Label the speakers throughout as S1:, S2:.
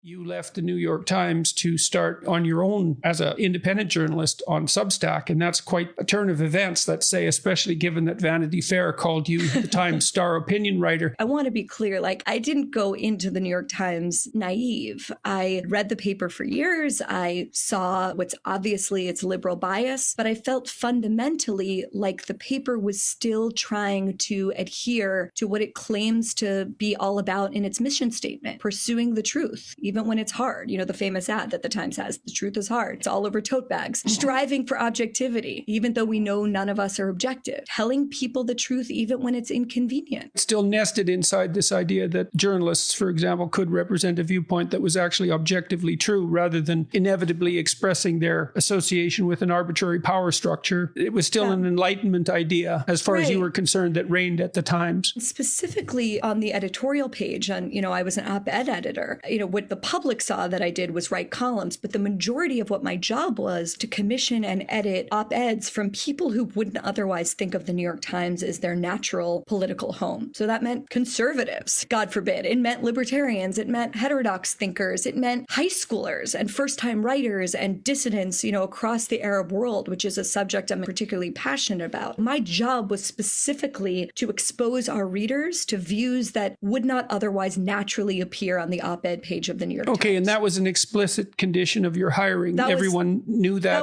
S1: You left the New York Times to start on your own as an independent journalist on Substack, and that's quite a turn of events, let's say, especially given that Vanity Fair called you the Times star opinion writer.
S2: I want to be clear, I didn't go into the New York Times naive. I read the paper for years. I saw what's obviously its liberal bias, but I felt fundamentally like the paper was still trying to adhere to what it claims to be all about in its mission statement, pursuing the truth, even when it's hard. You know, the famous ad that the Times has, the truth is hard. It's all over tote bags. Striving for objectivity, even though we know none of us are objective. Telling people the truth, even when it's inconvenient.
S1: Still nested inside this idea that journalists, for example, could represent a viewpoint that was actually objectively true rather than inevitably expressing their association with an arbitrary power structure. It was still an Enlightenment idea, as far as you were concerned, that reigned at the Times.
S2: Specifically on the editorial page, I was an op-ed editor. What the public saw that I did was write columns, but the majority of what my job was to commission and edit op-eds from people who wouldn't otherwise think of the New York Times as their natural political home. So that meant conservatives, God forbid. It meant libertarians. It meant heterodox thinkers. It meant high schoolers and first-time writers and dissidents, across the Arab world, which is a subject I'm particularly passionate about. My job was specifically to expose our readers to views that would not otherwise naturally appear on the op-ed page of the New York Times.
S1: Okay, and that was an explicit condition of your hiring. Everyone knew that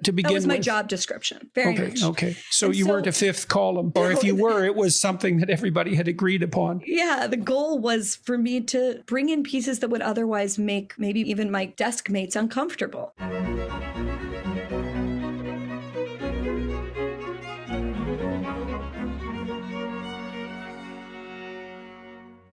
S1: to begin with.
S2: That was my job description. Very much.
S1: Okay. So you weren't a fifth column, or if you were, it was something that everybody had agreed upon.
S2: Yeah, the goal was for me to bring in pieces that would otherwise make maybe even my desk mates uncomfortable.